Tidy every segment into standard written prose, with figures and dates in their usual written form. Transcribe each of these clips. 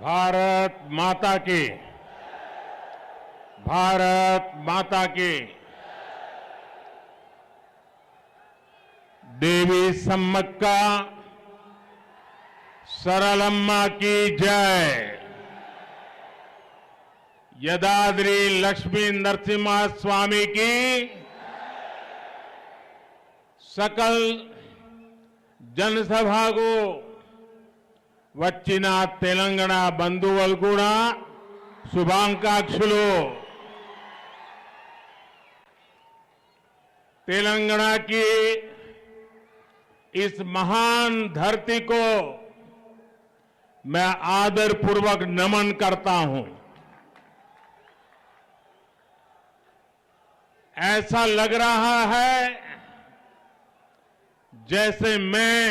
भारत माता की, भारत माता की। देवी सम्मक्का सरलम्मा की जय। यदाद्री लक्ष्मी नरसिम्हा स्वामी की सकल जनसभा को వచ్చిన తెలంగాణ బంధువులు కూడా शुभाकांक्षलु। तेलंगाना की इस महान धरती को मैं आदरपूर्वक नमन करता हूं। ऐसा लग रहा है जैसे मैं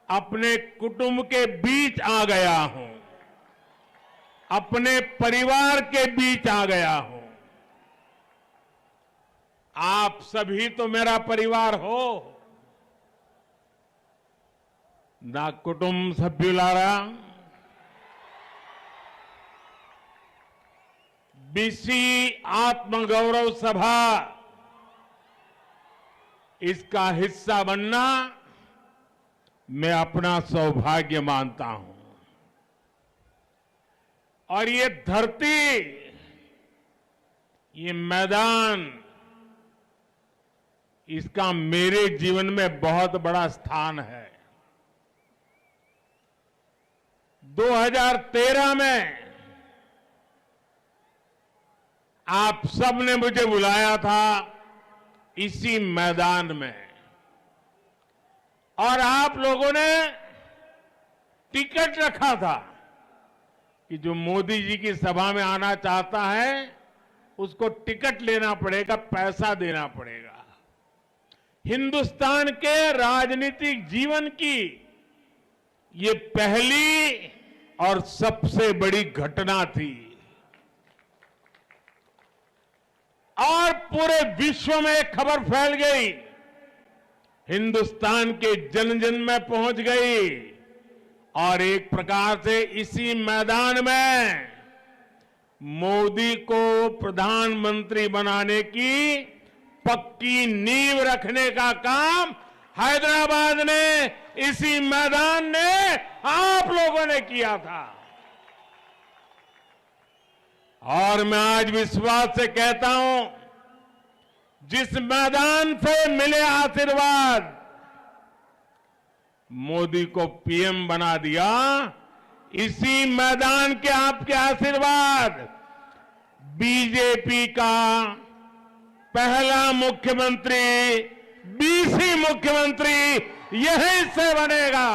अपने कुटुंब के बीच आ गया हूं, अपने परिवार के बीच आ गया हूं। आप सभी तो मेरा परिवार हो। ना कुटुंब सभ्युलारा, बीसी आत्मगौरव सभा इसका हिस्सा बनना मैं अपना सौभाग्य मानता हूं। और ये धरती, ये मैदान, इसका मेरे जीवन में बहुत बड़ा स्थान है। 2013 में आप सबने मुझे बुलाया था इसी मैदान में, और आप लोगों ने टिकट रखा था कि जो मोदी जी की सभा में आना चाहता है उसको टिकट लेना पड़ेगा, पैसा देना पड़ेगा। हिंदुस्तान के राजनीतिक जीवन की ये पहली और सबसे बड़ी घटना थी, और पूरे विश्व में खबर फैल गई, हिंदुस्तान के जन जन में पहुंच गई, और एक प्रकार से इसी मैदान में मोदी को प्रधानमंत्री बनाने की पक्की नींव रखने का काम हैदराबाद ने, इसी मैदान ने, आप लोगों ने किया था। और मैं आज विश्वास से कहता हूं, जिस मैदान से मिले आशीर्वाद, मोदी को पीएम बना दिया, इसी मैदान के आपके आशीर्वाद बीजेपी का पहला मुख्यमंत्री, बीसी मुख्यमंत्री यहीं से बनेगा।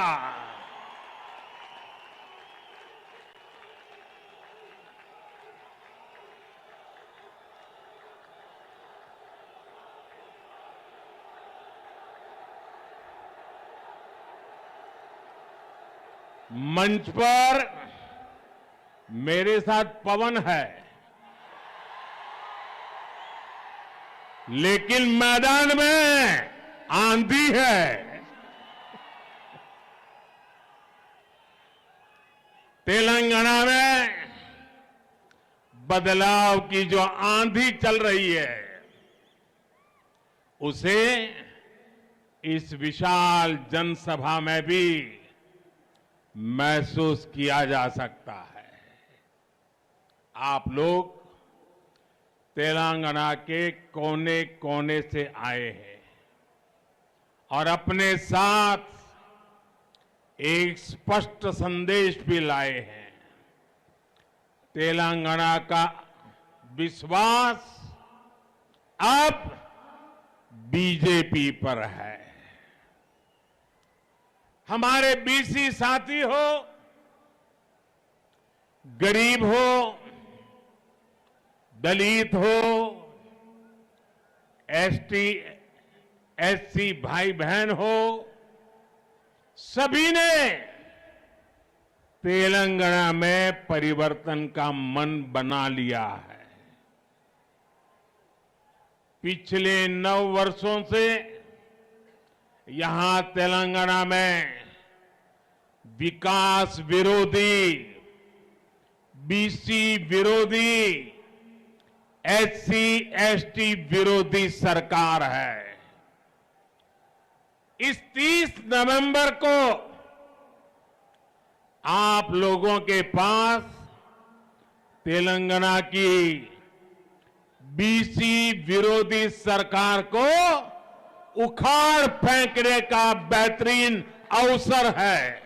मंच पर मेरे साथ पवन है, लेकिन मैदान में आंधी है। तेलंगाना में बदलाव की जो आंधी चल रही है, उसे इस विशाल जनसभा में भी महसूस किया जा सकता है। आप लोग तेलंगाना के कोने कोने से आए हैं और अपने साथ एक स्पष्ट संदेश भी लाए हैं। तेलंगाना का विश्वास अब बीजेपी पर है। हमारे बीसी साथी हो, गरीब हो, दलित हो, एसटी एससी भाई बहन हो, सभी ने तेलंगाना में परिवर्तन का मन बना लिया है। पिछले 9 वर्षों से यहां तेलंगाना में विकास विरोधी, बीसी विरोधी, एससी एसटी विरोधी सरकार है। इस 30 नवंबर को आप लोगों के पास तेलंगाना की बीसी विरोधी सरकार को उखाड़ फेंकने का बेहतरीन अवसर है।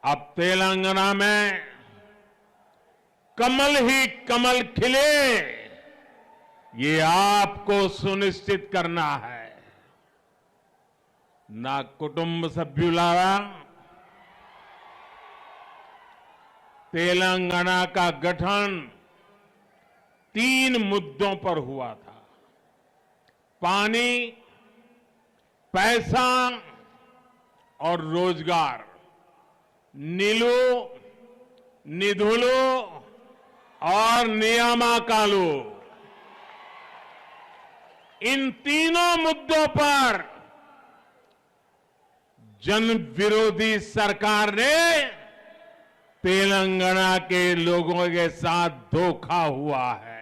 अब तेलंगाना में कमल ही कमल खिले, ये आपको सुनिश्चित करना है। ना कुटुंब सभ्युलारा, तेलंगाना का गठन 3 मुद्दों पर हुआ था। पानी, पैसा और रोजगार, नीलू, निधुलू और नियामकालू, इन तीनों मुद्दों पर जन विरोधी सरकार ने तेलंगाना के लोगों के साथ धोखा हुआ है।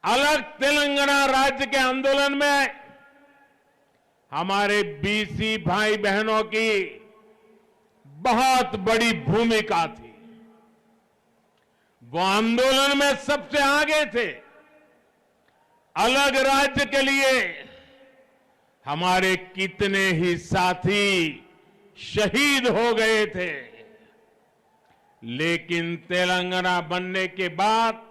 अलग तेलंगाना राज्य के आंदोलन में हमारे बीसी भाई बहनों की बहुत बड़ी भूमिका थी। वो आंदोलन में सबसे आगे थे। अलग राज्य के लिए हमारे कितने ही साथी शहीद हो गए थे, लेकिन तेलंगाना बनने के बाद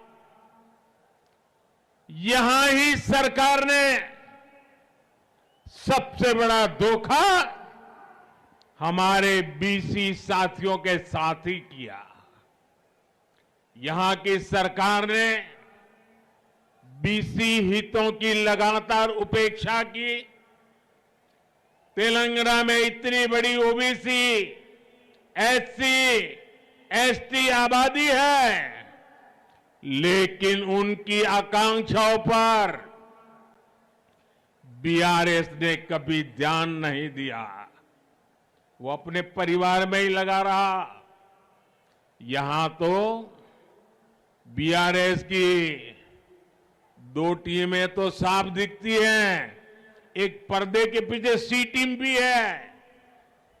यहां ही सरकार ने सबसे बड़ा धोखा हमारे बीसी साथियों के साथ ही किया। यहां की सरकार ने बीसी हितों की लगातार उपेक्षा की। तेलंगाना में इतनी बड़ी ओबीसी, एससी, एसटी आबादी है, लेकिन उनकी आकांक्षाओं पर बीआरएस ने कभी ध्यान नहीं दिया। वो अपने परिवार में ही लगा रहा। यहां तो बीआरएस की 2 टीमें तो साफ दिखती हैं, एक पर्दे के पीछे सी टीम भी है।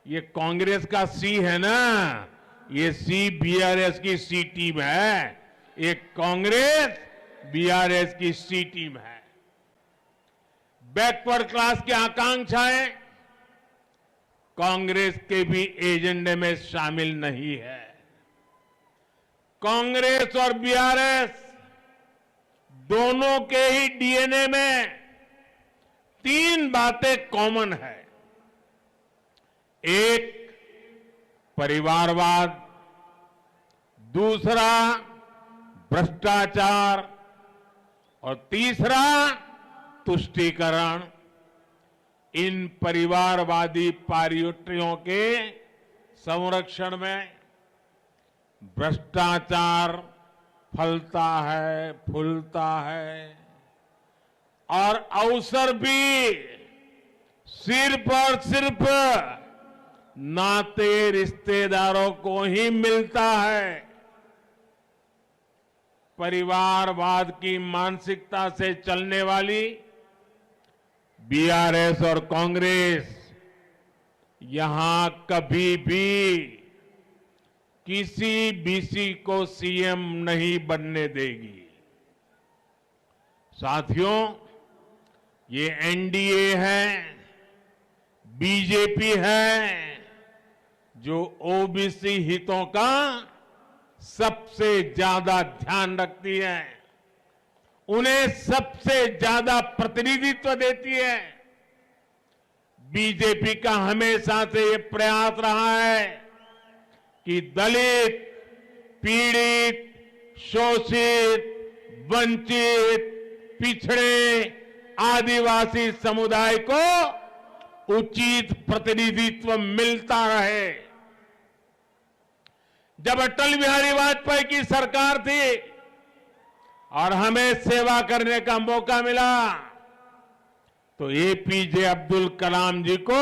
ये कांग्रेस का सी है ना, ये सी बीआरएस की सी टीम है। एक कांग्रेस बीआरएस की सी टीम है। बैकवर्ड क्लास की आकांक्षाएं कांग्रेस के भी एजेंडे में शामिल नहीं है। कांग्रेस और बीआरएस दोनों के ही डीएनए में 3 बातें कॉमन है। एक, परिवारवाद, दूसरा भ्रष्टाचार और तीसरा तुष्टीकरण। इन परिवारवादी पार्टियों के संरक्षण में भ्रष्टाचार फलता है, फूलता है और अवसर भी सिर्फ और सिर्फ नाते रिश्तेदारों को ही मिलता है। परिवारवाद की मानसिकता से चलने वाली बीआरएस और कांग्रेस यहां कभी भी किसी बीसी को सीएम नहीं बनने देगी। साथियों, ये एनडीए है, बीजेपी है, जो ओबीसी हितों का सबसे ज्यादा ध्यान रखती है, उन्हें सबसे ज्यादा प्रतिनिधित्व देती है। बीजेपी का हमेशा से ये प्रयास रहा है कि दलित, पीड़ित, शोषित, वंचित, पिछड़े, आदिवासी समुदाय को उचित प्रतिनिधित्व मिलता रहे। जब अटल बिहारी वाजपेयी की सरकार थी और हमें सेवा करने का मौका मिला, तो एपीजे अब्दुल कलाम जी को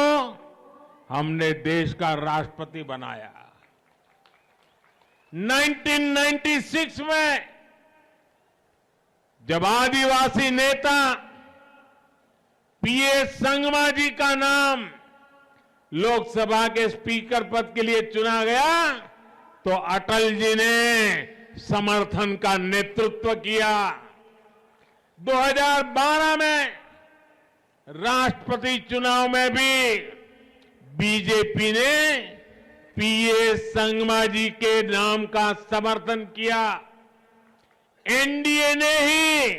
हमने देश का राष्ट्रपति बनाया। 1996 में जब आदिवासी नेता पीएस संगमा जी का नाम लोकसभा के स्पीकर पद के लिए चुना गया तो अटल जी ने समर्थन का नेतृत्व किया। 2012 में राष्ट्रपति चुनाव में भी बीजेपी ने पीएस संगमा जी के नाम का समर्थन किया। एनडीए ने ही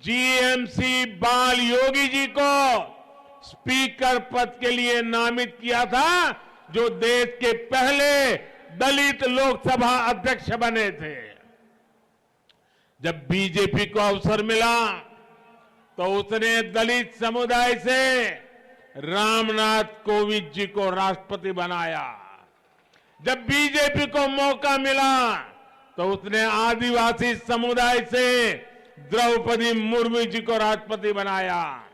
जीएमसी बाल योगी जी को स्पीकर पद के लिए नामित किया था, जो देश के पहले दलित लोकसभा अध्यक्ष बने थे। जब बीजेपी को अवसर मिला तो उसने दलित समुदाय से रामनाथ कोविंद जी को राष्ट्रपति बनाया। जब बीजेपी को मौका मिला तो उसने आदिवासी समुदाय से द्रौपदी मुर्मू जी को राष्ट्रपति बनाया।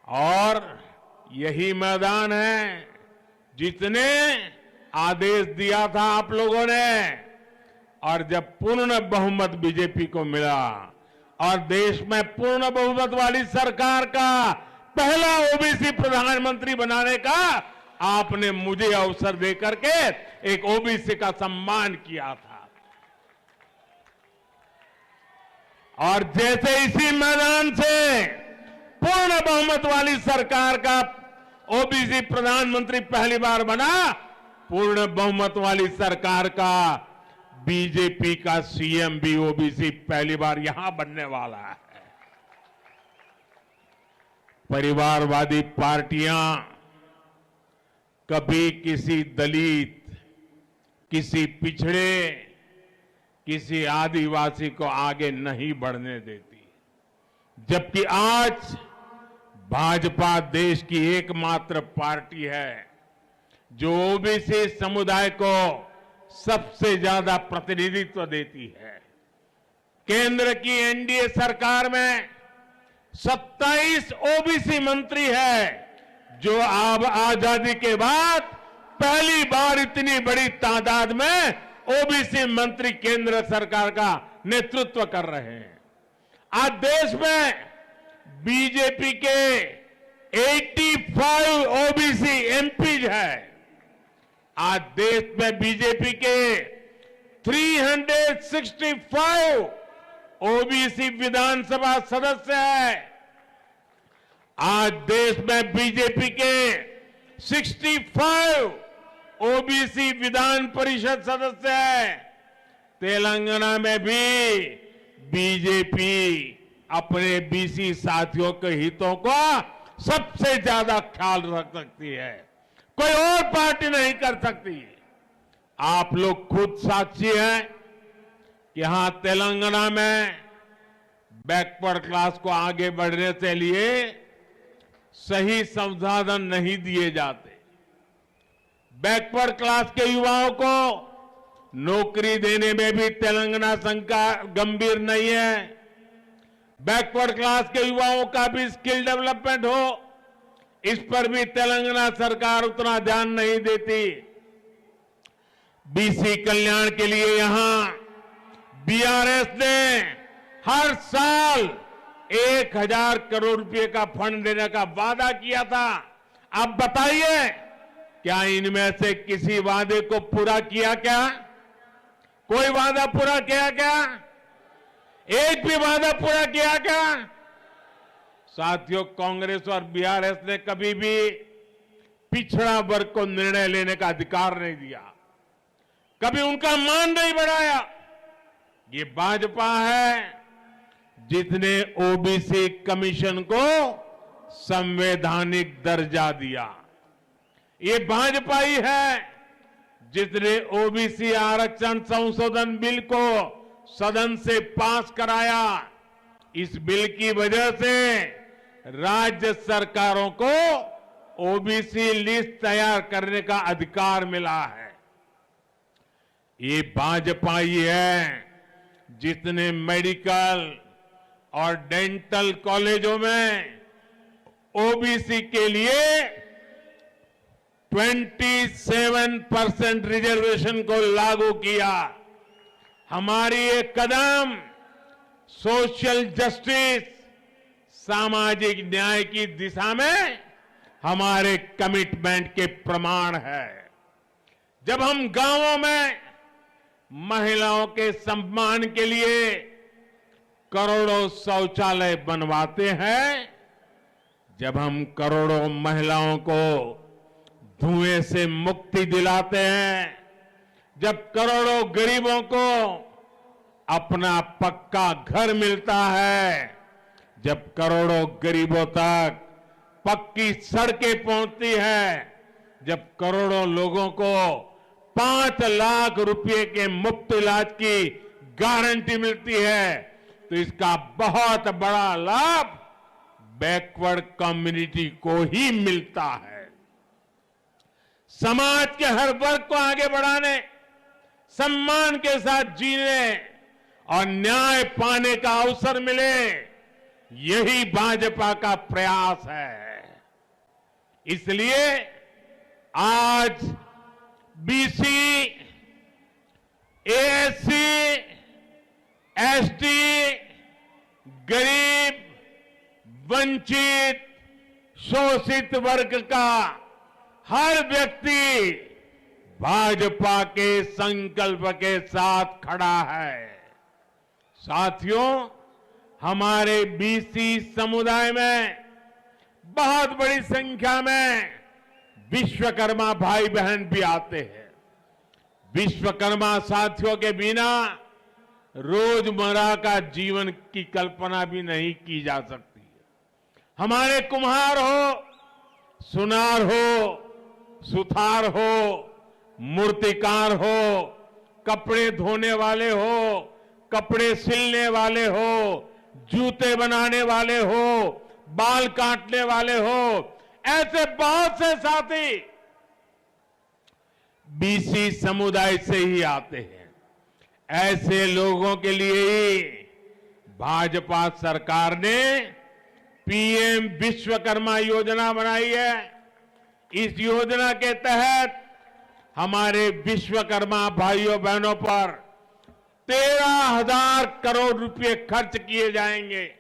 और यही मैदान है जिसने आदेश दिया था आप लोगों ने, और जब पूर्ण बहुमत बीजेपी को मिला और देश में पूर्ण बहुमत वाली सरकार का पहला ओबीसी प्रधानमंत्री बनाने का आपने मुझे अवसर देकर के एक ओबीसी का सम्मान किया था। और जैसे इसी मैदान से पूर्ण बहुमत वाली सरकार का ओबीसी प्रधानमंत्री पहली बार बना, पूर्ण बहुमत वाली सरकार का बीजेपी का सीएम भी ओबीसी पहली बार यहां बनने वाला है। परिवारवादी पार्टियां कभी किसी दलित, किसी पिछड़े, किसी आदिवासी को आगे नहीं बढ़ने देती, जबकि आज भाजपा देश की एकमात्र पार्टी है जो ओबीसी समुदाय को सबसे ज्यादा प्रतिनिधित्व देती है। केंद्र की एनडीए सरकार में 27 ओबीसी मंत्री है, जो अब आजादी के बाद पहली बार इतनी बड़ी तादाद में ओबीसी मंत्री केंद्र सरकार का नेतृत्व कर रहे हैं। आज देश में बीजेपी के 85 ओबीसी एमपीज है। आज देश में बीजेपी के 365 ओबीसी विधानसभा सदस्य है। आज देश में बीजेपी के 65 ओबीसी विधान परिषद सदस्य है। तेलंगाना में भी बीजेपी अपने बीसी साथियों के हितों का सबसे ज्यादा ख्याल रख सकती है, कोई और पार्टी नहीं कर सकती। आप लोग खुद साक्षी हैं कि यहां तेलंगाना में बैकवर्ड क्लास को आगे बढ़ने के लिए सही संसाधन नहीं दिए जाते। बैकवर्ड क्लास के युवाओं को नौकरी देने में भी तेलंगाना सरकार गंभीर नहीं है। बैकवर्ड क्लास के युवाओं का भी स्किल डेवलपमेंट हो, इस पर भी तेलंगाना सरकार उतना ध्यान नहीं देती। बीसी कल्याण के लिए यहां बीआरएस ने हर साल 1000 करोड़ रुपए का फंड देने का वादा किया था। अब बताइए, क्या इनमें से किसी वादे को पूरा किया क्या? कोई वादा पूरा किया क्या? एक भी वादा पूरा किया क्या? साथियों, कांग्रेस और बीआरएस ने कभी भी पिछड़ा वर्ग को निर्णय लेने का अधिकार नहीं दिया, कभी उनका मान नहीं बढ़ाया। ये भाजपा है जिसने ओबीसी कमीशन को संवैधानिक दर्जा दिया। ये भाजपा ही है जिसने ओबीसी आरक्षण संशोधन बिल को सदन से पास कराया। इस बिल की वजह से राज्य सरकारों को ओबीसी लिस्ट तैयार करने का अधिकार मिला है। ये भाजपा ही है जिसने मेडिकल, और डेंटल कॉलेजों में ओबीसी के लिए 27% रिजर्वेशन को लागू किया। हमारी ये कदम सोशल जस्टिस, सामाजिक न्याय की दिशा में हमारे कमिटमेंट के प्रमाण है। जब हम गांवों में महिलाओं के सम्मान के लिए करोड़ों शौचालय बनवाते हैं, जब हम करोड़ों महिलाओं को धुएं से मुक्ति दिलाते हैं, जब करोड़ों गरीबों को अपना पक्का घर मिलता है, जब करोड़ों गरीबों तक पक्की सड़कें पहुंचती है, जब करोड़ों लोगों को 5 लाख रुपए के मुफ्त इलाज की गारंटी मिलती है, तो इसका बहुत बड़ा लाभ बैकवर्ड कम्युनिटी को ही मिलता है। समाज के हर वर्ग को आगे बढ़ाने, सम्मान के साथ जीने और न्याय पाने का अवसर मिले, यही भाजपा का प्रयास है। इसलिए आज बीसी, एएससी, एसटी, गरीब, वंचित, शोषित वर्ग का हर व्यक्ति भाजपा के संकल्प के साथ खड़ा है। साथियों, हमारे बीसी समुदाय में बहुत बड़ी संख्या में विश्वकर्मा भाई बहन भी आते हैं। विश्वकर्मा साथियों के बिना रोजमर्रा का जीवन की कल्पना भी नहीं की जा सकती। हमारे कुम्हार हो, सुनार हो, सुथार हो, मूर्तिकार हो, कपड़े धोने वाले हो, कपड़े सिलने वाले हो, जूते बनाने वाले हो, बाल काटने वाले हो, ऐसे बहुत से साथी बीसी समुदाय से ही आते हैं। ऐसे लोगों के लिए ही भाजपा सरकार ने पीएम विश्वकर्मा योजना बनाई है। इस योजना के तहत हमारे विश्वकर्मा भाइयों बहनों पर 13,000 करोड़ रुपए खर्च किए जाएंगे।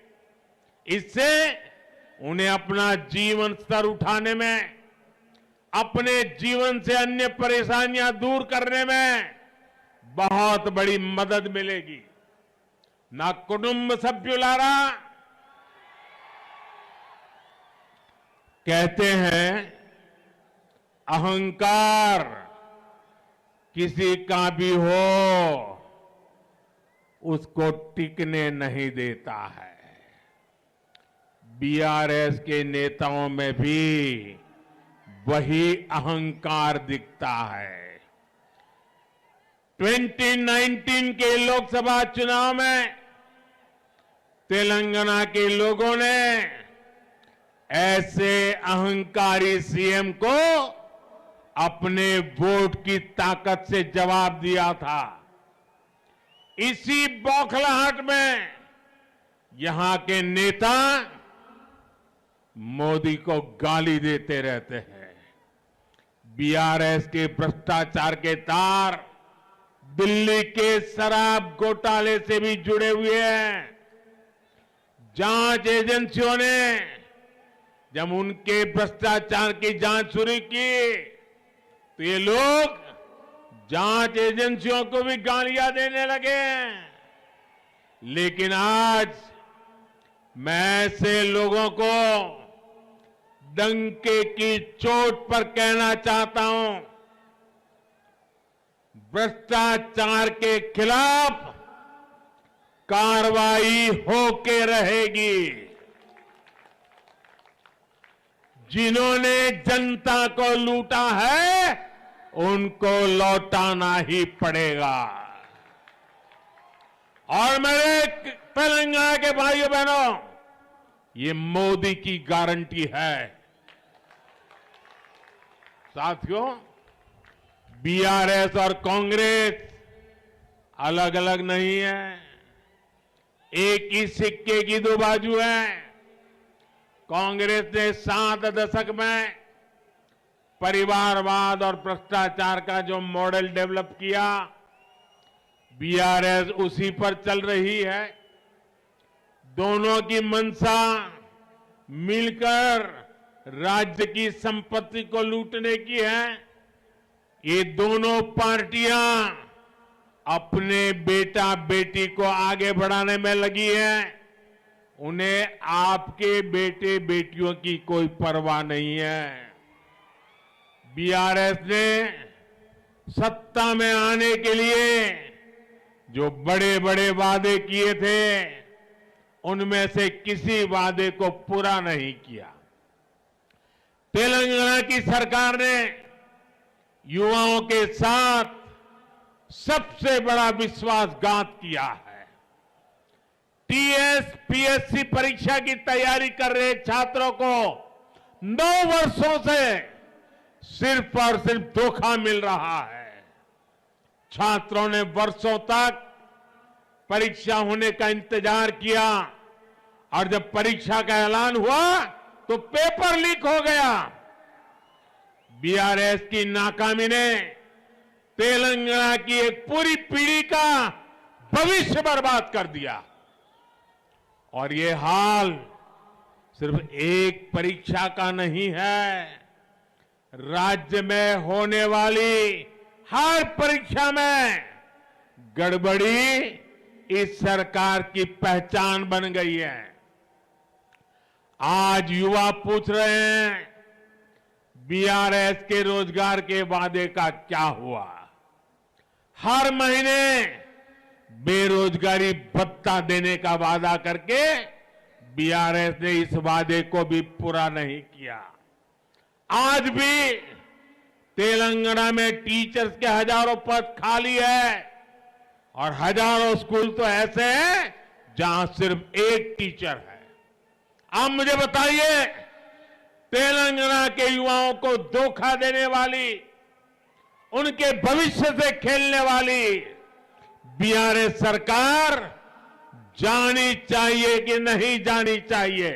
इससे उन्हें अपना जीवन स्तर उठाने में, अपने जीवन से अन्य परेशानियां दूर करने में बहुत बड़ी मदद मिलेगी। ना कुटुंब सभ्युलारा कहते हैं, अहंकार किसी का भी हो उसको टिकने नहीं देता है। बीआरएस के नेताओं में भी वही अहंकार दिखता है। 2019 के लोकसभा चुनाव में तेलंगाना के लोगों ने ऐसे अहंकारी सीएम को अपने वोट की ताकत से जवाब दिया था। इसी बौखलाहट में यहां के नेता मोदी को गाली देते रहते हैं। बीआरएस के भ्रष्टाचार के तार दिल्ली के शराब घोटाले से भी जुड़े हुए हैं। जांच एजेंसियों ने जब उनके भ्रष्टाचार की जांच शुरू की तो ये लोग जांच एजेंसियों को भी गालियां देने लगे। लेकिन आज मैं ऐसे लोगों को डंके की चोट पर कहना चाहता हूं, भ्रष्टाचार के खिलाफ कार्रवाई होके रहेगी। जिन्होंने जनता को लूटा है उनको लौटाना ही पड़ेगा। और मेरे तेलंगाना के भाइयों बहनों, ये मोदी की गारंटी है। साथियों, बीआरएस और कांग्रेस अलग अलग नहीं है। एक ही सिक्के की दो बाजू है। कांग्रेस ने 7 दशक में परिवारवाद और भ्रष्टाचार का जो मॉडल डेवलप किया, बीआरएस उसी पर चल रही है। दोनों की मंशा मिलकर राज्य की संपत्ति को लूटने की है। ये दोनों पार्टियां अपने बेटा बेटी को आगे बढ़ाने में लगी है। उन्हें आपके बेटे बेटियों की कोई परवाह नहीं है। बीआरएस ने सत्ता में आने के लिए जो बड़े बड़े वादे किए थे, उनमें से किसी वादे को पूरा नहीं किया। तेलंगाना की सरकार ने युवाओं के साथ सबसे बड़ा विश्वासघात किया है। टीएस पीएससी परीक्षा की तैयारी कर रहे छात्रों को 9 वर्षों से सिर्फ और सिर्फ धोखा मिल रहा है। छात्रों ने वर्षों तक परीक्षा होने का इंतजार किया और जब परीक्षा का ऐलान हुआ तो पेपर लीक हो गया। बीआरएस की नाकामी ने तेलंगाना की एक पूरी पीढ़ी का भविष्य बर्बाद कर दिया। और ये हाल सिर्फ एक परीक्षा का नहीं है, राज्य में होने वाली हर परीक्षा में गड़बड़ी इस सरकार की पहचान बन गई है। आज युवा पूछ रहे हैं, बीआरएस के रोजगार के वादे का क्या हुआ? हर महीने बेरोजगारी भत्ता देने का वादा करके बीआरएस ने इस वादे को भी पूरा नहीं किया। आज भी तेलंगाना में टीचर्स के हजारों पद खाली है और हजारों स्कूल तो ऐसे हैं जहां सिर्फ एक टीचर है। आप मुझे बताइए, तेलंगाना के युवाओं को धोखा देने वाली, उनके भविष्य से खेलने वाली बीआरएस सरकार जानी चाहिए कि नहीं जानी चाहिए?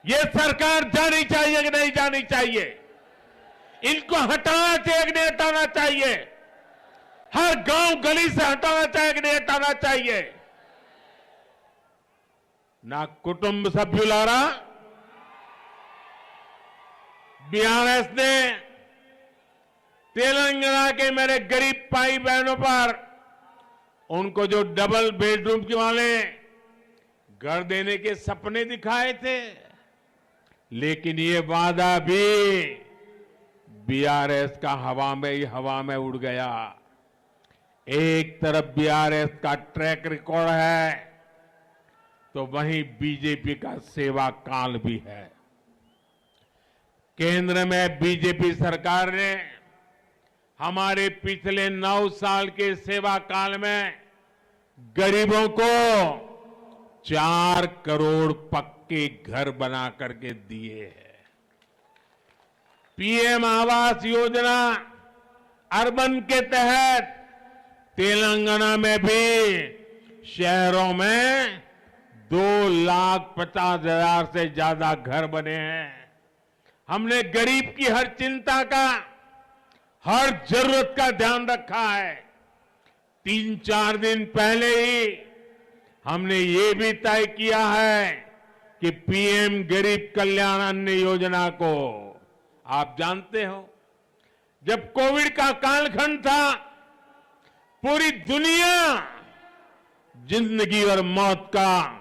ये सरकार जानी चाहिए कि नहीं जानी चाहिए? इनको हटाना चाहिए कि नहीं हटाना चाहिए? हर गांव गली से हटाना चाहिए कि नहीं हटाना चाहिए? ना कुटुंब सभ्युलारा, बीआरएस ने तेलंगाना के मेरे गरीब भाई बहनों पर उनको जो डबल बेडरूम के वाले घर देने के सपने दिखाए थे, लेकिन ये वादा भी बीआरएस का हवा में उड़ गया। एक तरफ बीआरएस का ट्रैक रिकॉर्ड है तो वहीं बीजेपी का सेवा काल भी है। केंद्र में बीजेपी सरकार ने हमारे पिछले 9 साल के सेवा काल में गरीबों को 4 करोड़ पक्के घर बना करके दिए हैं। पीएम आवास योजना अर्बन के तहत तेलंगाना में भी शहरों में 2,50,000 से ज्यादा घर बने हैं। हमने गरीब की हर चिंता का, हर जरूरत का ध्यान रखा है। 3-4 दिन पहले ही हमने ये भी तय किया है कि पीएम गरीब कल्याण अन्न योजना को, आप जानते हो, जब कोविड का कालखंड था, पूरी दुनिया जिंदगी और मौत का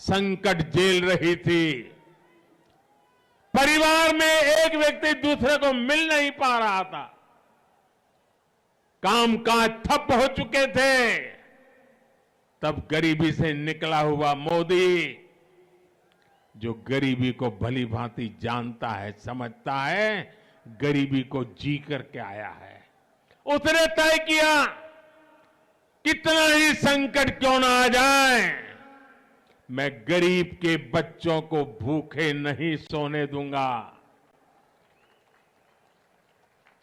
संकट झेल रही थी। परिवार में एक व्यक्ति दूसरे को मिल नहीं पा रहा था, कामकाज ठप हो चुके थे। तब गरीबी से निकला हुआ मोदी, जो गरीबी को भली भांति जानता है, समझता है, गरीबी को जी करके आया है, उसने तय किया कितना ही संकट क्यों ना आ जाए, मैं गरीब के बच्चों को भूखे नहीं सोने दूंगा।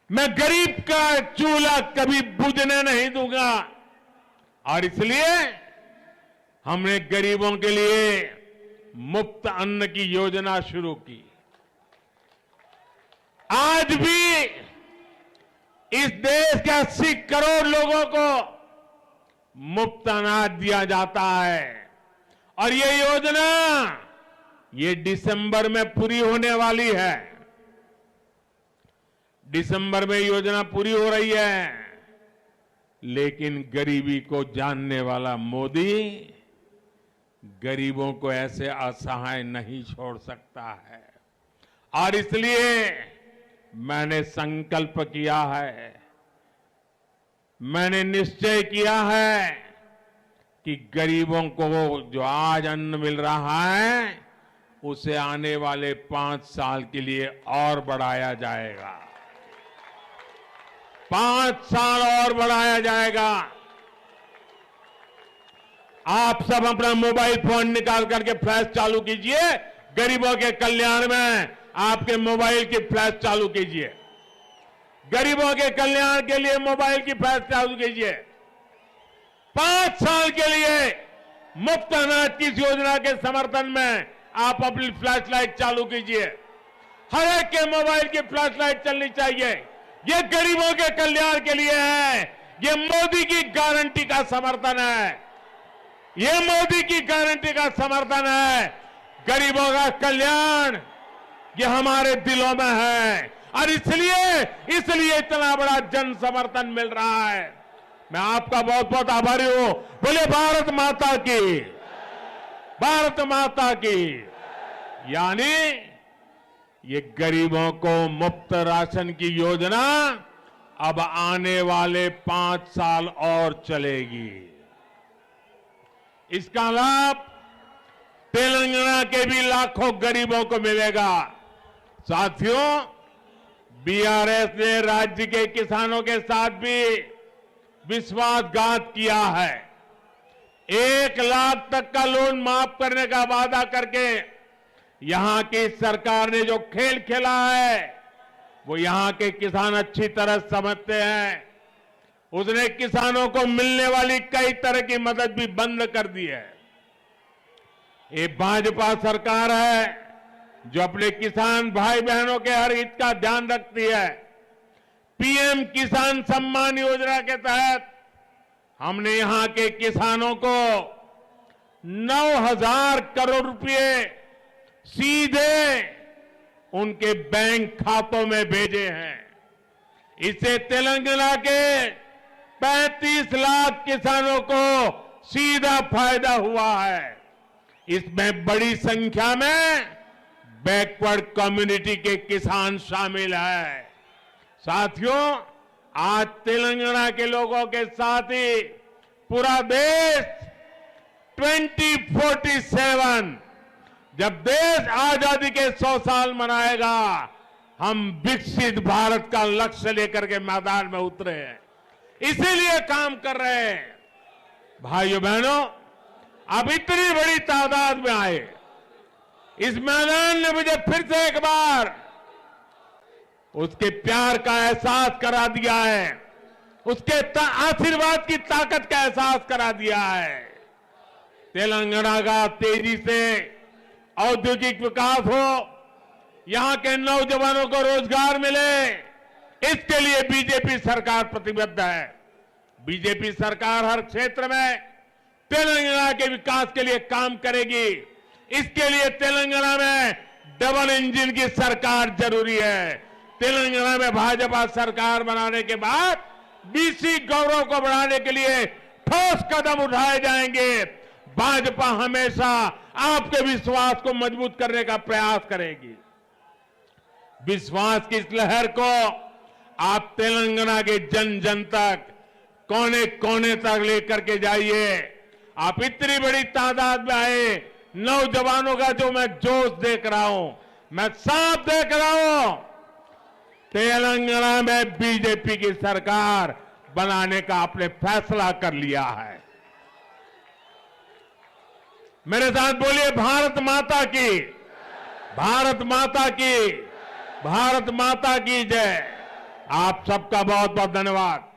मैं गरीब का चूल्हा कभी बुझने नहीं दूंगा। और इसलिए हमने गरीबों के लिए मुफ्त अन्न की योजना शुरू की। आज भी इस देश के 80 करोड़ लोगों को मुफ्त अनाज दिया जाता है और ये योजना ये दिसंबर में पूरी होने वाली है। दिसंबर में योजना पूरी हो रही है, लेकिन गरीबी को जानने वाला मोदी गरीबों को ऐसे असहाय नहीं छोड़ सकता है। और इसलिए मैंने संकल्प किया है, मैंने निश्चय किया है कि गरीबों को जो आज अन्न मिल रहा है उसे आने वाले 5 साल के लिए और बढ़ाया जाएगा। 5 साल और बढ़ाया जाएगा। आप सब अपना मोबाइल फोन निकाल करके फ्लैश चालू कीजिए। गरीबों के कल्याण में आपके मोबाइल की फ्लैश चालू कीजिए। गरीबों के कल्याण के लिए मोबाइल की फ्लैश चालू कीजिए। 5 साल के लिए मुफ्त अनाज की इस योजना के समर्थन में आप अपनी फ्लैश लाइट चालू कीजिए। हर एक के मोबाइल की फ्लैश लाइट चलनी चाहिए। ये गरीबों के कल्याण के लिए है। ये मोदी की गारंटी का समर्थन है। ये मोदी की गारंटी का समर्थन है। गरीबों का कल्याण ये हमारे दिलों में है और इसलिए इतना बड़ा जन समर्थन मिल रहा है। मैं आपका बहुत बहुत आभारी हूं। बोले भारत माता की, भारत माता की। यानी ये गरीबों को मुफ्त राशन की योजना अब आने वाले 5 साल और चलेगी। इसका लाभ तेलंगाना के भी लाखों गरीबों को मिलेगा। साथियों, बीआरएस ने राज्य के किसानों के साथ भी विश्वासघात किया है। 1 लाख तक का लोन माफ करने का वादा करके यहां की सरकार ने जो खेल खेला है वो यहां के किसान अच्छी तरह समझते हैं। उसने किसानों को मिलने वाली कई तरह की मदद भी बंद कर दी है। ये भाजपा सरकार है जो अपने किसान भाई बहनों के हर हित का ध्यान रखती है। पीएम किसान सम्मान योजना के तहत हमने यहां के किसानों को 9,000 करोड़ रुपए सीधे उनके बैंक खातों में भेजे हैं। इससे तेलंगाना के 35 लाख किसानों को सीधा फायदा हुआ है। इसमें बड़ी संख्या में बैकवर्ड कम्युनिटी के किसान शामिल हैं। साथियों, आज तेलंगाना के लोगों के साथ ही पूरा देश 2047 जब देश आजादी के 100 साल मनाएगा, हम विकसित भारत का लक्ष्य लेकर के मैदान में उतरे हैं। इसीलिए काम कर रहे हैं। भाइयों बहनों, आप इतनी बड़ी तादाद में आए, इस मैदान ने मुझे फिर से एक बार उसके प्यार का एहसास करा दिया है, उसके आशीर्वाद की ताकत का एहसास करा दिया है। तेलंगाना का तेजी से औद्योगिक विकास हो, यहां के नौजवानों को रोजगार मिले, इसके लिए बीजेपी सरकार प्रतिबद्ध है। बीजेपी सरकार हर क्षेत्र में तेलंगाना के विकास के लिए काम करेगी। इसके लिए तेलंगाना में डबल इंजन की सरकार जरूरी है। तेलंगाना में भाजपा सरकार बनाने के बाद बीसी गौरव को बढ़ाने के लिए ठोस कदम उठाए जाएंगे। भाजपा हमेशा आपके विश्वास को मजबूत करने का प्रयास करेगी। विश्वास की इस लहर को आप तेलंगाना के जन जन तक, कोने कोने तक लेकर के जाइए। आप इतनी बड़ी तादाद में आए, नौजवानों का जो मैं जोश देख रहा हूं, मैं साफ देख रहा हूं, तेलंगाना में बीजेपी की सरकार बनाने का आपने फैसला कर लिया है। मेरे साथ बोलिए, भारत माता की, भारत माता की, भारत माता की जय। आप सबका बहुत बहुत धन्यवाद।